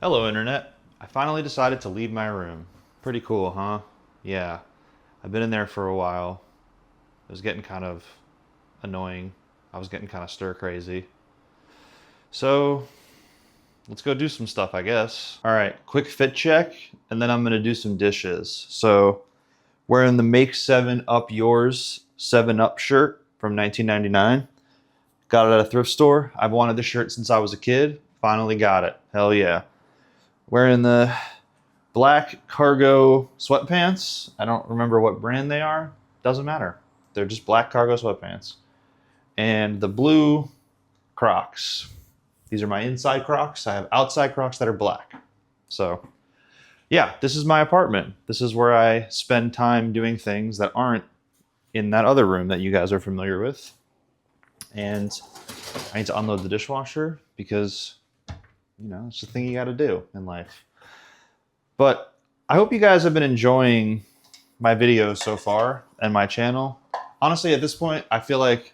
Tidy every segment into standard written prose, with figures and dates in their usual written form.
Hello, Internet. I finally decided to leave my room. Pretty cool, huh? Yeah, I've been in there for a while. It was getting kind of annoying. I was getting kind of stir crazy. So, let's go do some stuff, I guess. All right, quick fit check, and then I'm gonna do some dishes. So, wearing the Make 7 Up Yours 7 Up shirt from 1999. Got it at a thrift store. I've wanted this shirt since I was a kid. Finally got it. Hell yeah. Wearing the black cargo sweatpants. I don't remember what brand they are. Doesn't matter. They're just black cargo sweatpants. And the blue Crocs. These are my inside Crocs. I have outside Crocs that are black. So, yeah, this is my apartment. This is where I spend time doing things that aren't in that other room that you guys are familiar with. And I need to unload the dishwasher because, it's the thing you got to do in life. But I hope you guys have been enjoying my videos so far and my channel. Honestly, at this point, I feel like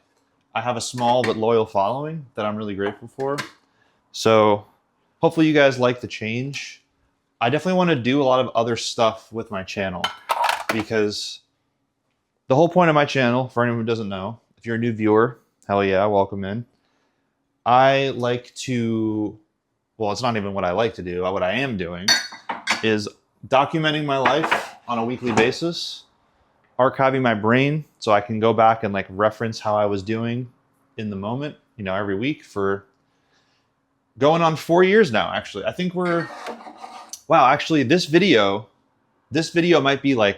I have a small but loyal following that I'm really grateful for. So hopefully you guys like the change. I definitely want to do a lot of other stuff with my channel because the whole point of my channel, for anyone who doesn't know, if you're a new viewer, hell yeah, welcome in. I like to, well, it's not even what I like to do. What I am doing is documenting my life on a weekly basis, archiving my brain so I can go back and reference how I was doing in the moment, every week for going on 4 years now, actually. I think wow, actually this video might be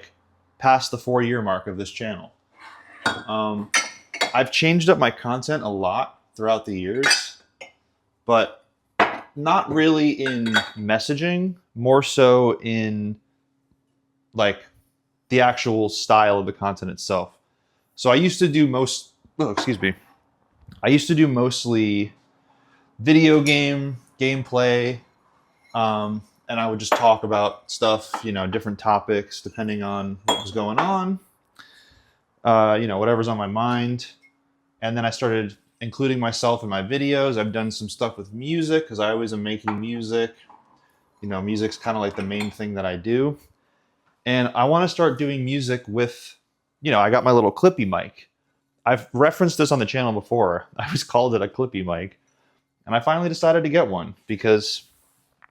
past the 4 year mark of this channel. I've changed up my content a lot throughout the years, but not really in messaging, more so in the actual style of the content itself. So I used to do I used to do mostly video gameplay, and I would just talk about stuff, different topics depending on what was going on, whatever's on my mind. And then I started including myself in my videos. I've done some stuff with music because I always am making music. Music's kind of like the main thing that I do. And I want to start doing music with, I got my little clippy mic. I've referenced this on the channel before. I always called it a clippy mic. And I finally decided to get one because,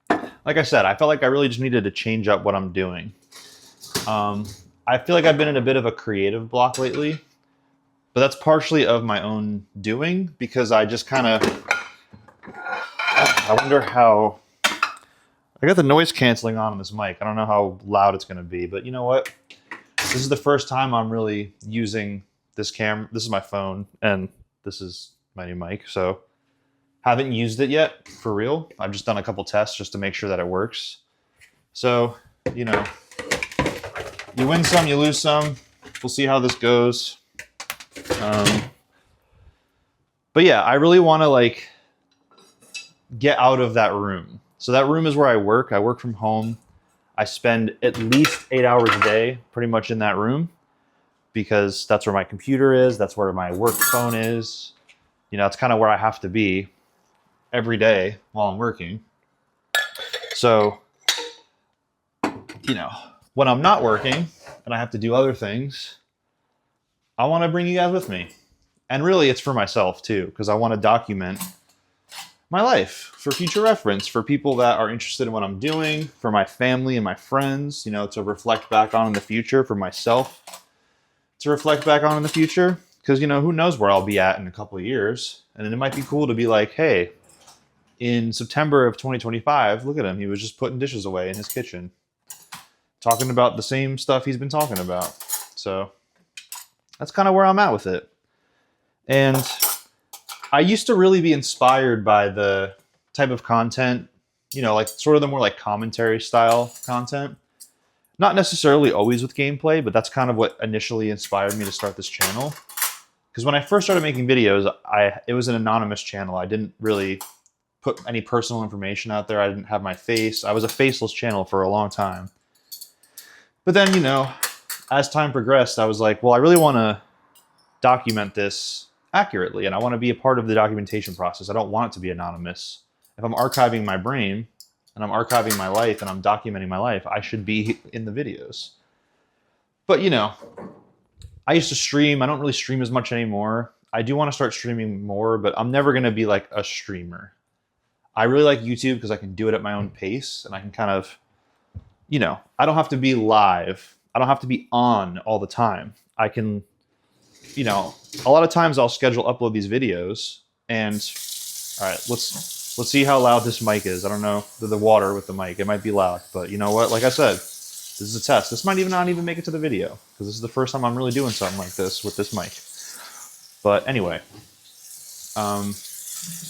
like I said, I felt like I really just needed to change up what I'm doing. I feel like I've been in a bit of a creative block lately, but that's partially of my own doing because I just kind of, I wonder how, I got the noise canceling on this mic. I don't know how loud it's going to be, but you know what? This is the first time I'm really using this camera. This is my phone and this is my new mic. So haven't used it yet for real. I've just done a couple tests just to make sure that it works. So, you win some, you lose some. We'll see how this goes. But yeah, I really want to get out of that room. So that room is where I work. I work from home. I spend at least 8 hours a day pretty much in that room because that's where my computer is. That's where my work phone is. It's kind of where I have to be every day while I'm working. So, when I'm not working and I have to do other things, I want to bring you guys with me. And really, it's for myself too, because I want to document my life for future reference, for people that are interested in what I'm doing, for my family and my friends, to reflect back on in the future, for myself to reflect back on in the future. Because, who knows where I'll be at in a couple of years. And it might be cool to be like, hey, in September of 2025, look at him. He was just putting dishes away in his kitchen, talking about the same stuff he's been talking about. So that's kind of where I'm at with it. And I used to really be inspired by the type of content, sort of the more commentary style content. Not necessarily always with gameplay, but that's kind of what initially inspired me to start this channel. Because when I first started making videos, it was an anonymous channel. I didn't really put any personal information out there. I didn't have my face. I was a faceless channel for a long time. But then, as time progressed, I was like, well, I really want to document this accurately, and I want to be a part of the documentation process. I don't want it to be anonymous. If I'm archiving my brain, and I'm archiving my life and I'm documenting my life, I should be in the videos. But you know, I used to stream. I don't really stream as much anymore. I do want to start streaming more, but I'm never going to be like a streamer. I really like YouTube because I can do it at my own pace and I can kind of, you know, I don't have to be live. I don't have to be on all the time. I can, you know, a lot of times I'll schedule upload these videos and all right, let's see how loud this mic is. I don't know the water with the mic. It might be loud, but you know what? Like I said, this is a test. This might even not even make it to the video because this is the first time I'm really doing something like this with this mic. But anyway,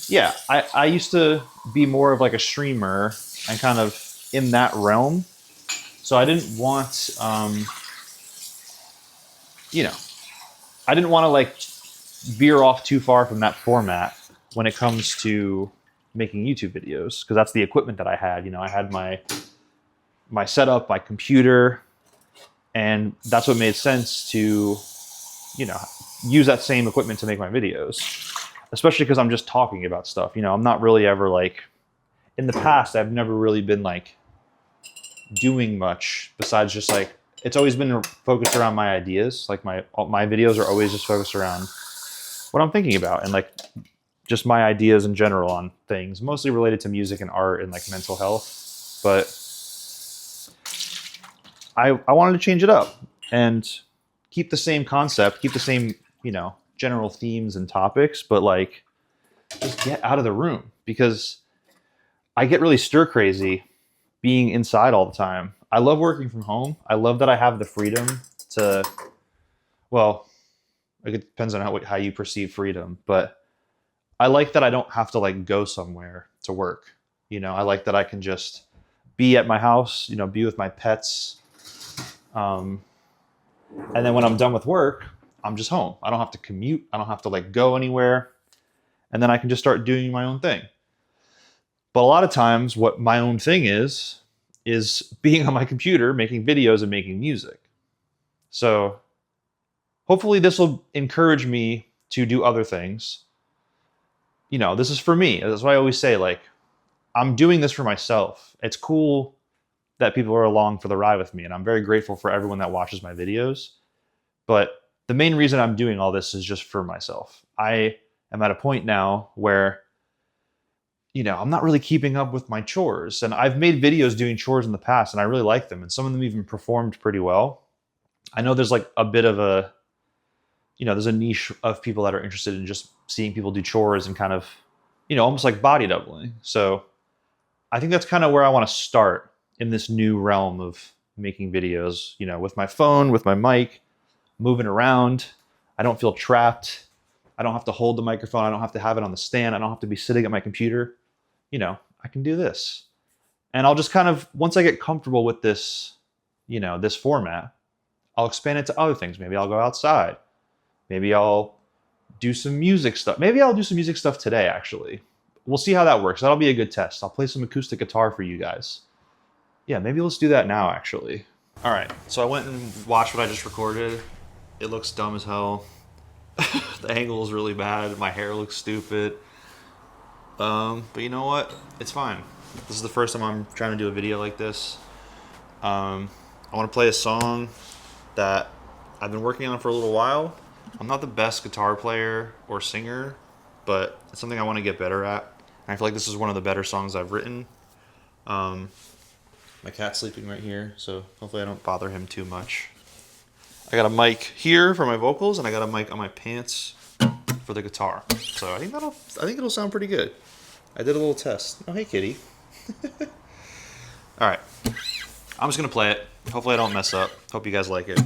yeah, I used to be more of like a streamer and kind of in that realm. So I didn't want, you know, I didn't want to like veer off too far from that format when it comes to making YouTube videos, because that's the equipment that I had. You know, I had my setup, my computer, and that's what made sense to, you know, use that same equipment to make my videos, especially because I'm just talking about stuff. You know, I'm not really ever like, in the past, I've never really been like doing much besides just like, it's always been focused around my ideas. Like my videos are always just focused around what I'm thinking about and like just my ideas in general on things, mostly related to music and art and like mental health. But I wanted to change it up and keep the same concept, keep the same, you know, general themes and topics, but like just get out of the room, because I get really stir crazy being inside all the time. I love working from home. I love that I have the freedom to, well, it depends on how you perceive freedom, but I like that I don't have to like go somewhere to work. You know, I like that I can just be at my house, you know, be with my pets. And then when I'm done with work, I'm just home. I don't have to commute. I don't have to like go anywhere. And then I can just start doing my own thing. But a lot of times what my own thing is being on my computer, making videos and making music. So hopefully this will encourage me to do other things. You know, this is for me. That's why I always say, like, I'm doing this for myself. It's cool that people are along for the ride with me, and I'm very grateful for everyone that watches my videos. But the main reason I'm doing all this is just for myself. I am at a point now where, you know, I'm not really keeping up with my chores. And I've made videos doing chores in the past, and I really like them. And some of them even performed pretty well. I know there's like a bit of a, you know, there's a niche of people that are interested in just seeing people do chores and kind of, you know, almost like body doubling. So I think that's kind of where I want to start in this new realm of making videos, you know, with my phone, with my mic, moving around. I don't feel trapped. I don't have to hold the microphone. I don't have to have it on the stand. I don't have to be sitting at my computer. You know, I can do this. And I'll just kind of, once I get comfortable with this, you know, this format, I'll expand it to other things. Maybe I'll go outside. Maybe I'll do some music stuff. Maybe I'll do some music stuff today, actually. We'll see how that works. That'll be a good test. I'll play some acoustic guitar for you guys. Yeah, maybe let's do that now, actually. All right, so I went and watched what I just recorded. It looks dumb as hell. The angle is really bad. My hair looks stupid. But you know what? It's fine. This is the first time I'm trying to do a video like this. I want to play a song that I've been working on for a little while. I'm not the best guitar player or singer, but it's something I want to get better at. And I feel like this is one of the better songs I've written. My cat's sleeping right here, so hopefully I don't bother him too much. I got a mic here for my vocals, and I got a mic on my pants for the guitar. So I think it'll sound pretty good. I did a little test. Oh, hey, kitty. All right. I'm just going to play it. Hopefully I don't mess up. Hope you guys like it.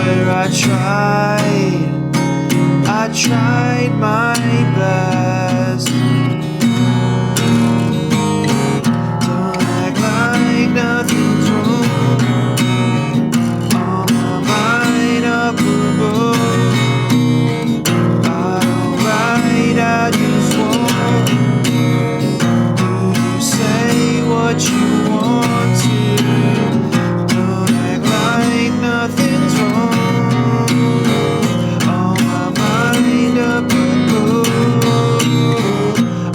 where I tried my best. Don't act like nothing's wrong. On my mind up above. Alright, I just want. Do you say what you want to? Don't act like nothing's wrong. On my mind up above.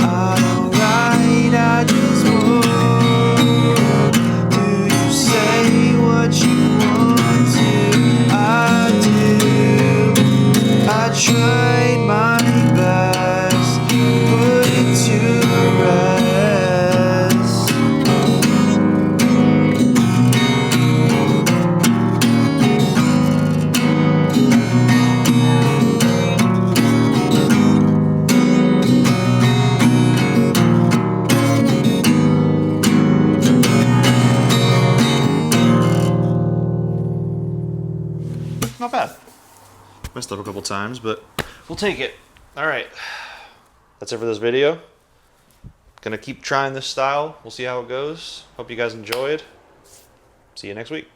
Alright, I just want. Do you say what you want to? I do. I tried my best, put it to rest. Not bad. Messed up a couple times, but we'll take it. All right. That's it for this video. Gonna keep trying this style. We'll see how it goes. Hope you guys enjoyed. See you next week.